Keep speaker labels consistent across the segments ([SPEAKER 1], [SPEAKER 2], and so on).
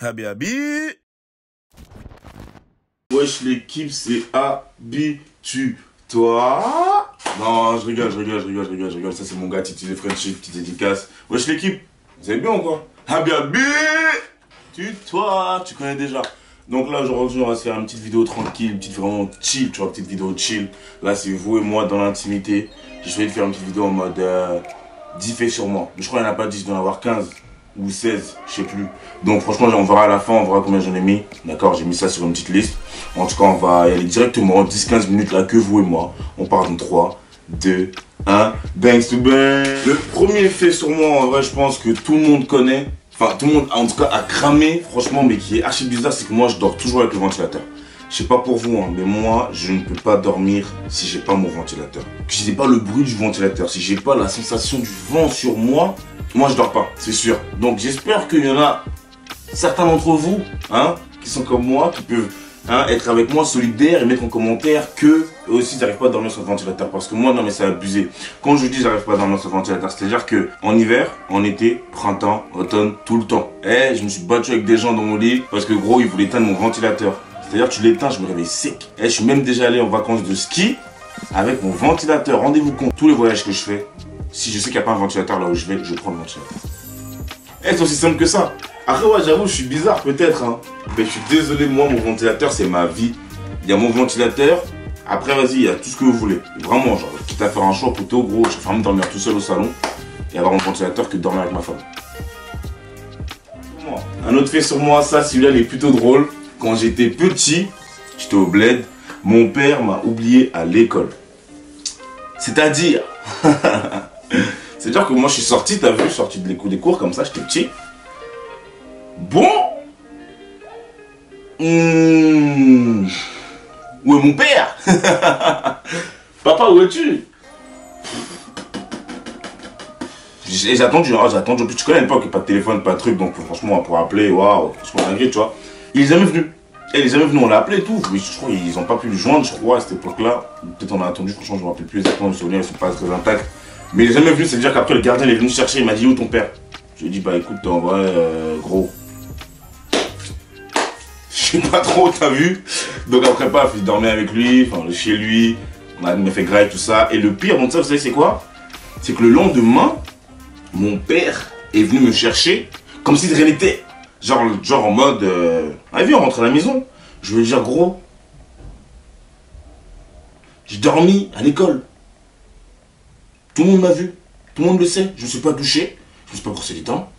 [SPEAKER 1] Habi Habi.
[SPEAKER 2] Wesh l'équipe, c'est habitue-toi. Non, je rigole. Ça c'est mon gars Titi de Frenchy, petite dédicace. Wesh l'équipe, vous allez bien ou quoi? Habi Habi. Toi, tu connais déjà. Donc là aujourd'hui on va se faire une petite vidéo tranquille, une petite vraiment chill, tu vois, petite vidéo chill. Là c'est vous et moi dans l'intimité. J'ai choisi de faire une petite vidéo en mode 10 faits sur moi. Mais je crois qu'il n'y en a pas 10, il doit y en avoir 15 ou 16, je sais plus. Donc franchement on verra à la fin, on verra combien j'en ai mis. D'accord, j'ai mis ça sur une petite liste. En tout cas on va y aller directement, 10-15 minutes là, que vous et moi. On part dans 3, 2, 1, bangs to bang. Le premier fait sur moi, en vrai je pense que tout le monde connaît. Enfin, tout le monde, en tout cas, a cramé, franchement, mais qui est archi bizarre, c'est que moi, je dors toujours avec le ventilateur. Je sais pas pour vous, hein, mais moi, je ne peux pas dormir si j'ai pas mon ventilateur. Si j'ai pas le bruit du ventilateur, si j'ai pas la sensation du vent sur moi, je dors pas, c'est sûr. Donc, j'espère qu'il y en a certains d'entre vous, hein, qui sont comme moi, qui peuvent être avec moi solidaires et mettre en commentaire que eux aussi ils n'arrivent pas à dormir sur le ventilateur. Parce que moi non mais c'est abusé. Quand je dis j'arrive pas à dormir sur le ventilateur, c'est à dire que en hiver, en été, printemps, automne, tout le temps. Je me suis battu avec des gens dans mon lit parce que gros ils voulaient éteindre mon ventilateur. C'est à dire tu l'éteins, je me réveille sec. Je suis même déjà allé en vacances de ski avec mon ventilateur. Rendez-vous compte, tous les voyages que je fais, si je sais qu'il n'y a pas un ventilateur là où je vais, je prends le ventilateur. C'est aussi simple que ça. Après ouais j'avoue je suis bizarre peut-être hein. Mais je suis désolé, moi mon ventilateur c'est ma vie. Il y a mon ventilateur, après vas-y il y a tout ce que vous voulez. Vraiment genre quitte à faire un choix plutôt gros, je préfère me dormir tout seul au salon et avoir mon ventilateur que de dormir avec ma femme. Un autre fait sur moi, ça celui-là il est plutôt drôle. Quand j'étais petit, j'étais au bled, mon père m'a oublié à l'école. C'est-à-dire c'est-à-dire que moi je suis sorti, t'as vu, sorti de l'école des cours comme ça, j'étais petit. Bon. Où est mon père? Papa, où es-tu? J'ai attendu, puis tu connais à l'époque, pas de téléphone, pas de truc, donc franchement pour appeler, waouh, franchement malgré, tu vois. Il est jamais venu. On l'a appelé et tout, mais je crois qu'ils ont pas pu le joindre, je crois, à cette époque-là. Peut-être on a attendu, franchement je me rappelle plus exactement, mes souvenirs, ils sont pas très intacts. Mais il est jamais venu, c'est-à-dire qu'après le gardien il est venu chercher, il m'a dit où ton père? Je lui ai dit bah écoute en vrai gros. Je sais pas trop, t'as vu? Donc après paf, il dormait avec lui, enfin chez lui, on a fait grave tout ça. Et le pire, donc ça vous savez c'est quoi? C'est que le lendemain, mon père est venu me chercher comme si de rien n'était. Genre en mode allez viens on rentre à la maison. Je veux dire gros, j'ai dormi à l'école. Tout le monde m'a vu, tout le monde le sait, je ne suis pas douché, je ne suis pas brossé les dents.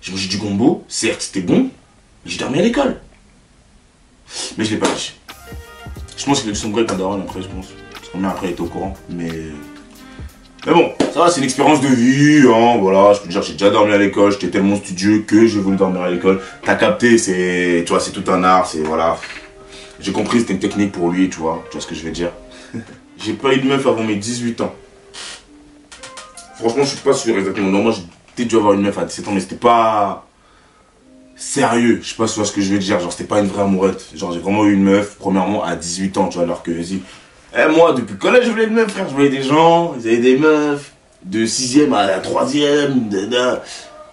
[SPEAKER 2] J'ai mangé du gombo, certes c'était bon, mais j'ai dormi à l'école. Mais je l'ai pas dit. Je pense qu'il a dû s'embrouiller avec ma daronne après, je pense. Parce que après il était au courant. Mais bon, ça va, c'est une expérience de vie, hein, voilà. Je peux te dire, j'ai déjà dormi à l'école, j'étais tellement studieux que j'ai voulu dormir à l'école. T'as capté, c'est, tu vois, c'est tout un art, c'est, voilà. J'ai compris, c'était une technique pour lui, tu vois ce que je veux dire. J'ai pas eu de meuf avant mes 18 ans. Franchement, je suis pas sûr exactement. Non, moi, j'ai peut-être dû avoir une meuf à 17 ans, mais c'était pas sérieux. Je sais pas si tu vois ce que je veux dire. Genre, c'était pas une vraie amourette. Genre, j'ai vraiment eu une meuf, premièrement, à 18 ans, tu vois, alors que, vas-y. Moi, depuis le collège, je voulais une meuf, frère. Je voyais des gens, ils avaient des meufs, de 6ème à la 3ème.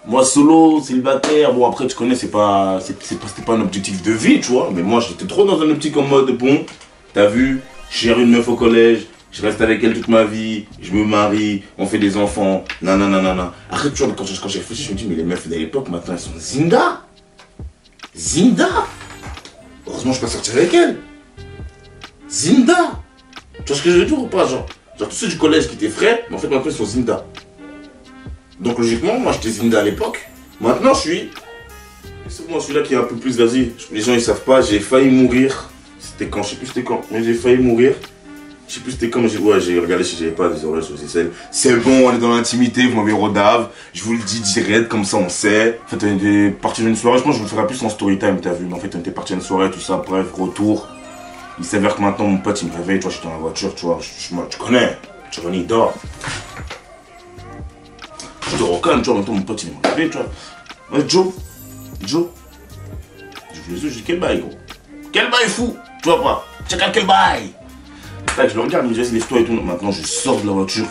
[SPEAKER 2] Moi, solo, célibataire. Bon, après, tu connais, c'était pas un objectif de vie, tu vois. Mais moi, j'étais trop dans un optique en mode, bon, t'as vu, j'ai une meuf au collège. Je reste avec elle toute ma vie, je me marie, on fait des enfants, nanana. Après, tu vois, quand j'ai réfléchi, je me dis, mais les meufs de l'époque, maintenant, elles sont Zinda. Heureusement, je peux pas sortir avec elle. Zinda. Tu vois ce que je veux dire ou pas, genre tous ceux du collège qui étaient frais, mais en fait, maintenant, ils sont Zinda. Donc, logiquement, moi, j'étais Zinda à l'époque. Maintenant, je suis... C'est moi, celui-là qui est un peu plus, vas-y. Les gens, ils savent pas, j'ai failli mourir. C'était quand, je sais plus c'était quand, mais j'ai failli mourir. Je sais plus c'était comme j'ai regardé si j'avais pas des oreilles sur ces scènes. C'est bon, on est dans l'intimité, vous m'avez rodave. Je vous le dis direct, comme ça on sait. En fait on était parti d'une soirée, je pense que je vous le ferai plus en story time, t'as vu. Mais en fait on était parti d'une soirée, tout ça, bref, retour. Il s'avère que maintenant mon pote il me réveille, tu vois, je suis dans la voiture, tu vois. Tu connais, il dort. Je dors au calme, tu vois, maintenant mon pote il me réveille, tu vois. Ouais, Joe. Je vous les yeux, je dis quel bail gros. Quel bail fou, tu vois pas. Check out quel bail. Je le regarde, il me dit lève-toi et tout. Maintenant je sors de la voiture,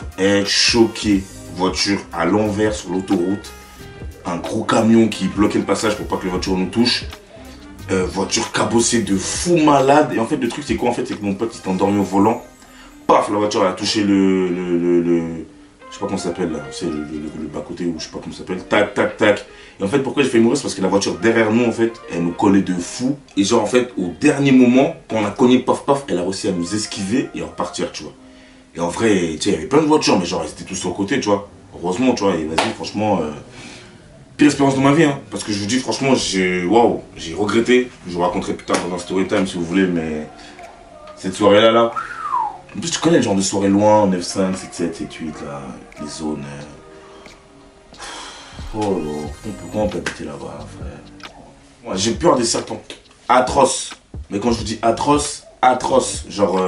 [SPEAKER 2] choqué. Voiture à l'envers sur l'autoroute. un gros camion qui bloquait le passage pour pas que les voitures nous touchent. Voiture cabossée de fou malade. Et en fait, le truc, c'est quoi? En fait, c'est que mon pote s'est endormi au volant. Paf, la voiture a touché je sais pas comment ça s'appelle là. C'est le bas-côté ou je sais pas comment ça s'appelle. Tac, tac, tac. Et en fait, pourquoi j'ai fait mourir? C'est parce que la voiture derrière nous, en fait, elle nous collait de fou. Et genre, en fait, au dernier moment, quand on a cogné paf, paf, elle a réussi à nous esquiver et à repartir, tu vois. Et en vrai, tu sais, il y avait plein de voitures, mais genre, elles étaient tous sur le côté, tu vois. Heureusement, tu vois. Et vas-y, franchement. Pire expérience de ma vie, hein, parce que je vous dis franchement, j'ai regretté. Je vous raconterai plus tard dans un story time si vous voulez, mais cette soirée là, en plus tu connais le genre de soirée loin, 9-5, 7-7, 7-8 là, les zones. Oh là, pourquoi on peut habiter là-bas, frère? Moi j'ai peur des serpents, atroce. Mais quand je vous dis atroce, atroce, genre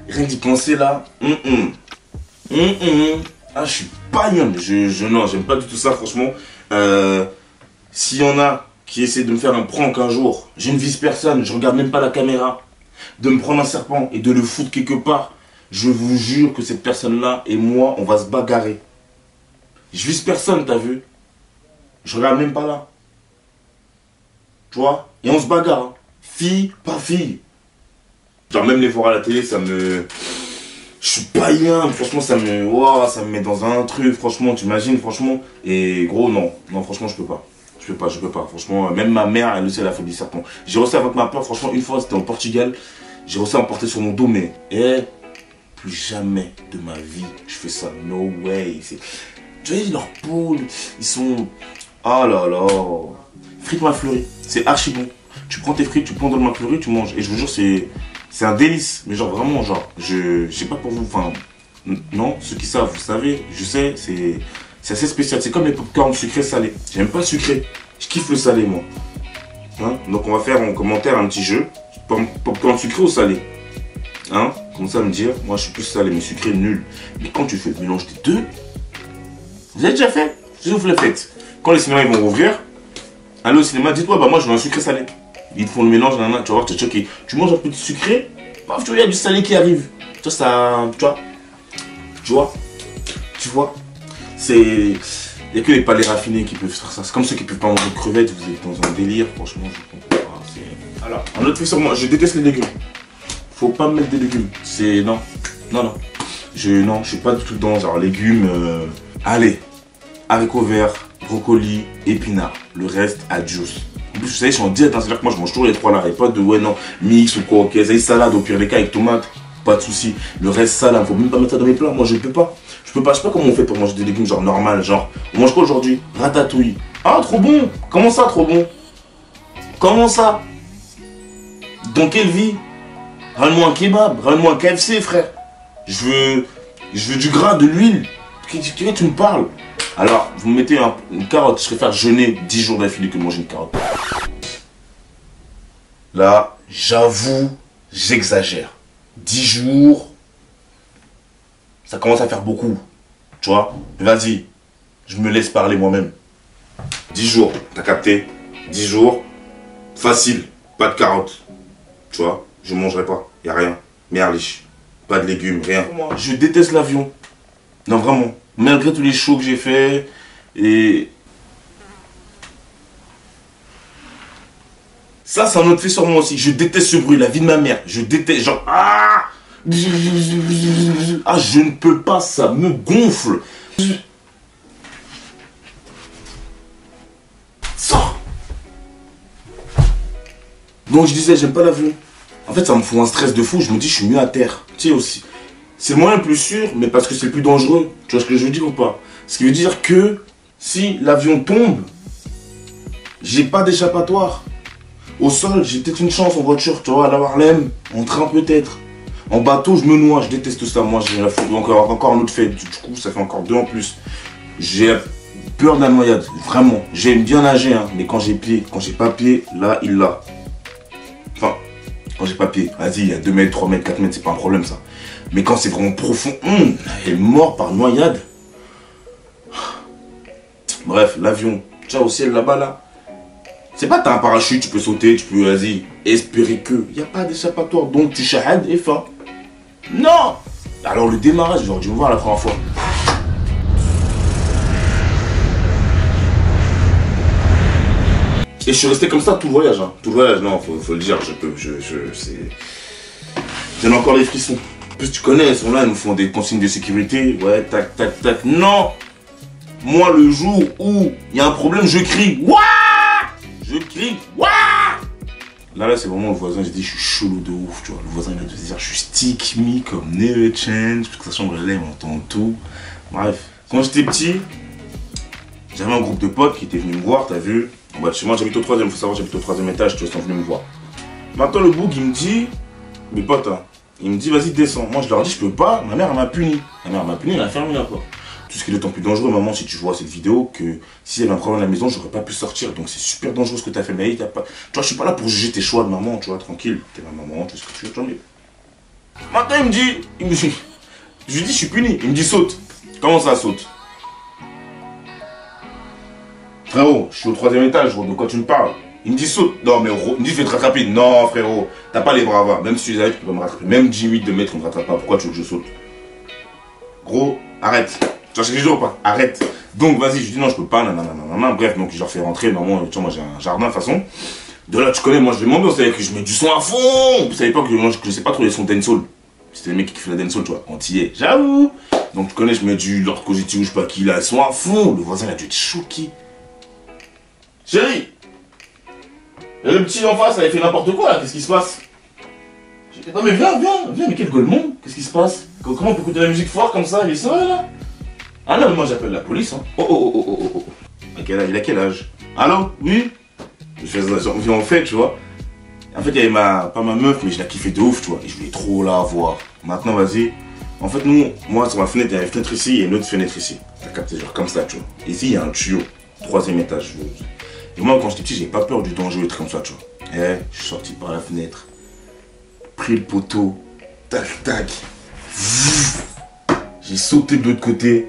[SPEAKER 2] rien que d'y penser là, ah je suis pas bien, non, j'aime pas du tout ça franchement. S'il y en a qui essaient de me faire un prank un jour, je ne vise personne, je regarde même pas la caméra, de me prendre un serpent et de le foutre quelque part, je vous jure que cette personne-là et moi, on va se bagarrer. Je vise personne, t'as vu? Je regarde même pas là. Tu vois? Et on se bagarre. Hein. Fille, pas fille. Genre même les voir à la télé, ça me... Je suis païen, franchement ça me... Wow, ça me met dans un truc, franchement, tu imagines, franchement. Et gros, non, franchement je peux pas. Je peux pas, franchement, même ma mère, elle aussi, elle a fait des serpents. J'ai réussi avec ma peur, franchement, une fois, c'était au Portugal, j'ai réussi à emporter sur mon dos, mais plus jamais de ma vie, je fais ça, no way. Tu vois, leur peau, ils sont... Oh là là. Frites McFlurry, c'est archi bon. Tu prends tes frites, tu prends dans le McFlurry, tu manges. Et je vous jure, c'est un délice. Mais genre, vraiment, genre, je sais pas pour vous, enfin... Non, ceux qui savent, vous savez, je sais, c'est assez spécial. C'est comme les popcorn sucrés salés. J'aime pas le sucré. Je kiffe le salé, moi. Hein? Donc, on va faire en commentaire un petit jeu. Popcorn sucré ou salé? Hein? Comme ça, me dire. Moi, je suis plus salé, mais sucré, nul. Mais quand tu fais le mélange des deux, vous avez déjà fait? Si vous le faites. Quand les cinémas ils vont rouvrir, allez au cinéma, dites-moi, bah moi, je veux un sucré salé. Ils te font le mélange, tu vas voir, tu es choqué. Tu manges un peu de sucré, paf, tu vois, il y a du salé qui arrive. Tu vois, ça. Tu vois, c'est. Il n'y a que les palais raffinés qui peuvent faire ça. C'est comme ceux qui peuvent pas manger de crevettes, vous êtes dans un délire, franchement, je comprends pas. Alors, un autre truc sur moi, je déteste les légumes. Faut pas me mettre des légumes. C'est. Non. Je suis pas du tout dans genre légumes. Allez, haricots verts, brocoli, épinards. Le reste, adios. En plus, vous savez, je suis en diète, hein, c'est-à-dire que moi je mange toujours les trois là. Et pas de mix ou quoi, ok, salade au pire des cas avec tomates, pas de soucis. Le reste, ça là, faut même pas mettre ça dans mes plats. Moi je peux pas. Je sais pas comment on fait pour manger des légumes genre normal, genre. On mange quoi aujourd'hui? Ratatouille. Ah, trop bon! Comment ça, trop bon? Comment ça? Dans quelle vie? Ramène-moi un kebab, ramène-moi un KFC, frère. Je veux du gras, de l'huile. Qu'est-ce que tu me parles? Alors, vous me mettez une carotte, je préfère jeûner 10 jours d'affilée que manger une carotte. Là, j'avoue, j'exagère. 10 jours, ça commence à faire beaucoup. Tu vois? Vas-y, je me laisse parler moi-même. 10 jours, t'as capté? 10 jours, facile, pas de carotte. Tu vois? Je mangerai pas, y a rien. Merliche, pas de légumes, rien. Je déteste l'avion. Non, vraiment. Malgré tous les shows que j'ai fait, et... Ça, c'est un autre fait sur moi aussi. Je déteste ce bruit, la vie de ma mère. Je déteste, genre... Ah, je ne peux pas, ça me gonfle. Sors. Donc, je disais, j'aime pas l'avion. En fait, ça me fout un stress de fou. Je me dis, je suis mieux à terre. Tu sais aussi. C'est le moyen le plus sûr, mais parce que c'est le plus dangereux. Tu vois ce que je veux dire ou pas? Ce qui veut dire que si l'avion tombe, j'ai pas d'échappatoire. Au sol, j'ai peut-être une chance en voiture, tu vois, à la Harlem, en train peut-être. En bateau, je me noie, je déteste ça. Moi, j'ai la faute. Encore un autre fait. Du coup, ça fait encore 2 en plus. J'ai peur de la noyade, vraiment. J'aime bien nager, hein, mais quand j'ai pied, quand j'ai pas pied, là, il l'a. Enfin, quand j'ai pas pied, vas-y, il y a 2 mètres, 3 mètres, 4 mètres, c'est pas un problème ça. Mais quand c'est vraiment profond, elle est morte par noyade. Bref, l'avion, tu vois, au ciel là-bas, là. C'est pas t'as un parachute, tu peux sauter, tu peux, vas-y, espérer que. Il n'y a pas d'échappatoire, donc tu shahades et fin. Non! Alors le démarrage, j'aurais dû me voir la première fois. Et je suis resté comme ça tout le voyage, hein. Tout le voyage, non, faut le dire, j'en ai encore les frissons. En plus, tu connais, ils sont là, ils nous font des consignes de sécurité. Ouais, tac, tac, tac. Non! Moi, le jour où il y a un problème, je crie. Wouah! Je crie. Wouah! Là, c'est vraiment le voisin, j'ai dit, je suis chelou de ouf, tu vois. Le voisin, il a dû dire, je suis stick me comme never change, parce que sa chambre, elle on entend tout. Bref, quand j'étais petit, j'avais un groupe de potes qui étaient venus me voir, t'as vu? En bas de chez moi, j'habite au 3ème, faut savoir, j'habite au 3ème étage, tu vois, ils sont venus me voir. Maintenant, le boug, il me dit, mes potes, hein, il me dit, vas-y, descends. Moi, je leur dis, je peux pas, ma mère, elle m'a puni. Ma mère m'a puni, elle a fermé la porte. Tout ce qui est d'autant plus dangereux, maman, si tu vois cette vidéo, que s'il y avait un problème à la maison, j'aurais pas pu sortir. Donc c'est super dangereux ce que tu as fait. Mais pas... tu vois, je suis pas là pour juger tes choix de maman, tu vois, tranquille. T'es ma maman, tu sais ce que tu veux, tant mieux. Maintenant, il me dit, je lui dis, je suis puni. Il me dit, saute. Comment ça, saute? Frérot, je suis au 3ème étage, gros, de quoi tu me parles? Il me dit, saute. Non, mais gros, il me dit, je vais te rattraper. Non, frérot, t'as pas les bravas. Même si tu les avais, tu peux pas me rattraper. Même 10 8 de mètres, on me rattrape pas. Pourquoi tu veux que je saute? Gros, arrête. Tu vois ce que je dis ou pas? Arrête. Donc vas-y, je dis non, je peux pas, nanana. Bref, donc je leur fais rentrer. Maman, tu vois, moi j'ai un jardin de toute façon. De là, tu connais, moi je vais m'ambiance avec que je mets du son à fond. Vous savez pas que moi je sais pas trop les sons dancehall. C'était les mecs qui font la dancehall, tu vois, antillais. J'avoue. Donc tu connais, je mets du Lord Cogiti ou je sais pas qui, là, son à fond. Le voisin il a dû être choqué. Chérie. Et le petit en face, il a fait n'importe quoi là, qu'est-ce qui se passe? Non mais viens, mais quel golemon? Qu'est-ce qui se passe? Comment on peut écouter la musique fort comme ça? Il est seul là? Ah non, mais moi j'appelle la police, hein. Oh. Il a quel âge? Allô? Oui? Je fais ça, on fait, tu vois. En fait, il y avait pas ma meuf, mais je la kiffais de ouf, tu vois. Et je voulais trop la voir. Maintenant, vas-y. En fait, moi, sur ma fenêtre, il y a une fenêtre ici et une autre fenêtre ici. T'as capté, genre comme ça, tu vois. Et ici, il y a un tuyau. 3ème étage. Et moi, quand j'étais petit, j'ai pas peur du danger ou des trucs comme ça, tu vois. Et je suis sorti par la fenêtre. Pris le poteau. Tac, tac. J'ai sauté de l'autre côté.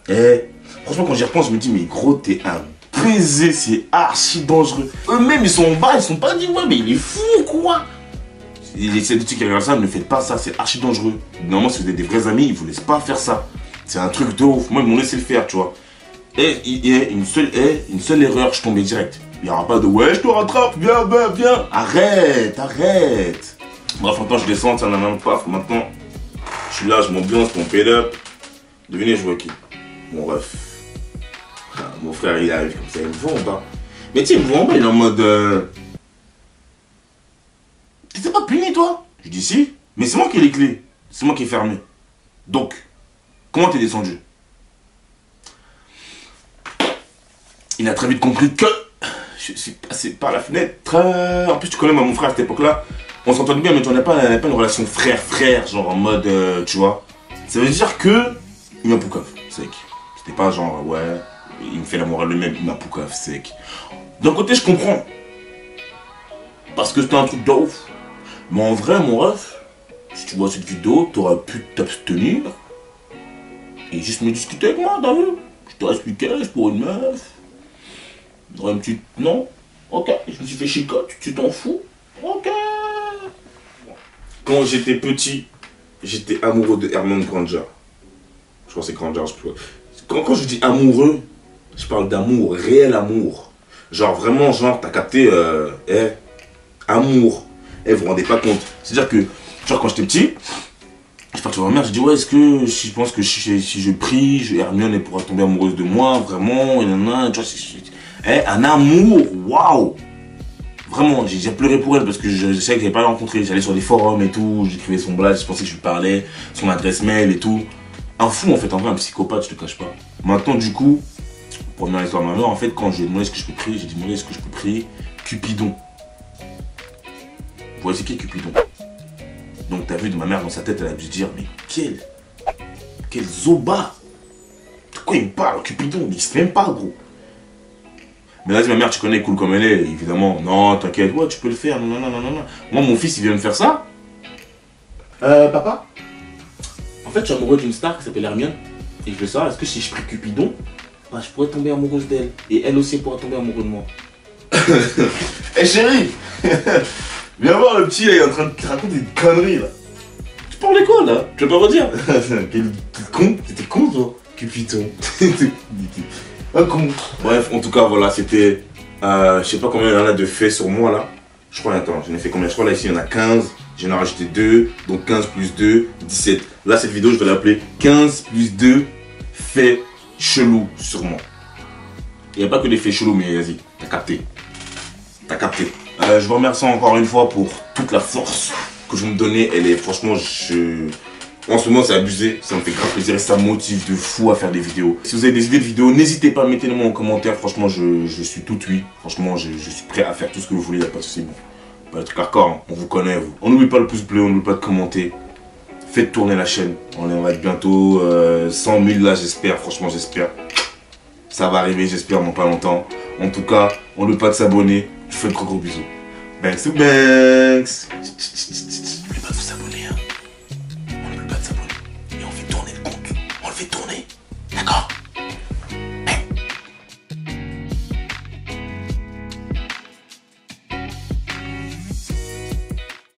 [SPEAKER 2] Et franchement, quand j'y repense, je me dis, mais gros, t'es un baiser, c'est archi dangereux. Eux-mêmes, ils sont en bas, ils sont pas dit, ouais, mais il est fou, quoi. C'est des trucs qui regardent ça, ne faites pas ça, c'est archi dangereux. Normalement, si vous êtes des vrais amis, ils vous laissent pas faire ça. C'est un truc de ouf. Moi, ils m'ont laissé le faire, tu vois. Et une seule erreur, je tombais direct. Il n'y aura pas de, ouais, je te rattrape, viens. Arrête. Bref, maintenant, je descends, ça n'a même pas. Maintenant, je suis là, je m'ambiance, mon pay-up. Devinez, je vois qui? Mon ref. Mon frère, il arrive comme ça, il me voit en bas. Mais tu sais, il me voit en bas, il est en mode... T'étais pas puni, toi? Je dis si, mais c'est moi qui ai les clés. C'est moi qui ai fermé. Donc, comment t'es descendu? Il a très vite compris que je suis passé par la fenêtre. En plus, tu connais moi, mon frère à cette époque-là. On s'entendait bien, mais on n'a pas une relation frère-frère, genre en mode, tu vois. Ça veut dire que il m'a poucave, sec. C'était pas genre, ouais, il me fait la morale lui-même, il m'a poucave, sec. D'un côté, je comprends. Parce que c'était un truc de ouf. Mais en vrai, mon ref, si tu vois cette vidéo, t'aurais pu t'abstenir. Et juste me discuter avec moi, t'as vu? Je t'aurais expliqué, je pour une meuf. J'aurais une petite... Non? Ok, je me suis fait chicote, tu t'en fous? Ok. Quand j'étais petit, j'étais amoureux de Herman Granja. Je crois que c'est Granja, je peux... Quand je dis amoureux, je parle d'amour, réel amour. Genre vraiment, genre, t'as capté, amour. Vous vous rendez pas compte. C'est-à-dire que, genre quand j'étais petit, je partais voir ma mère, je dis ouais, est-ce que je pense que si je prie, Hermione elle pourra tomber amoureuse de moi, vraiment, tu vois, un amour, waouh. Vraiment, j'ai pleuré pour elle parce que je savais que j'avais pas la rencontré. J'allais sur des forums et tout, j'écrivais son blast, je pensais que je lui parlais, son adresse mail et tout. Un fou en fait, en vrai, un psychopathe, je te cache pas. Maintenant, du coup, première histoire de ma mère, en fait, quand je lui ai demandé ce que je peux prier, j'ai demandé ce que je peux prier Cupidon. Vous voyez, c'est qui Cupidon? Donc, t'as vu, de ma mère dans sa tête, elle a dû se dire, mais quel zoba! De quoi il me parle, Cupidon? Il n'existe même pas, gros. Mais là, ma mère, tu connais, cool comme elle est, évidemment. Non, t'inquiète, ouais, tu peux le faire, non. Moi, mon fils, il vient me faire ça. Papa, en fait, je suis amoureux d'une star qui s'appelle Hermione. Et je veux savoir, est-ce que si je prie Cupidon, bah, je pourrais tomber amoureuse d'elle. Et elle aussi pourra tomber amoureuse de moi. Hé chérie, viens voir le petit, là, il est en train de te raconter des conneries, là. Tu parles de quoi, là? Tu veux pas redire? Quel con, c'était con, toi, Cupidon. Un con. Bref, en tout cas, voilà, c'était Je sais pas combien il y en a de faits sur moi là. Je crois, attends, j'en ai fait combien? Je crois là ici il y en a 15. J'en ai rajouté 2. Donc 15 plus 2, 17. Là cette vidéo je vais l'appeler 15 plus 2 faits chelous sur moi. Il n'y a pas que des faits chelous, mais vas-y, t'as capté. T'as capté. Je vous remercie encore une fois pour toute la force que vous me donnez. Elle est franchement, en ce moment c'est abusé, ça me fait grave plaisir et ça me motive de fou à faire des vidéos. Si vous avez des idées de vidéos, n'hésitez pas, mettez-les moi en commentaire. Franchement, je suis tout oui. Franchement, je suis prêt à faire tout ce que vous voulez, il n'y a pas de souci. Bon, pas de truc hardcore, hein. On vous connaît, vous. On n'oublie pas le pouce bleu, on n'oublie pas de commenter. Faites tourner la chaîne. On va être bientôt 100 000 là, j'espère. Franchement, j'espère. Ça va arriver, j'espère, dans pas longtemps. En tout cas, on n'oublie pas de s'abonner. Je vous fais de gros bisous. Banks to Banks. N'oubliez pas de vous abonner, hein. On n'oublie pas de s'abonner. Et on fait tourner le compte. On le fait tourner. D'accord?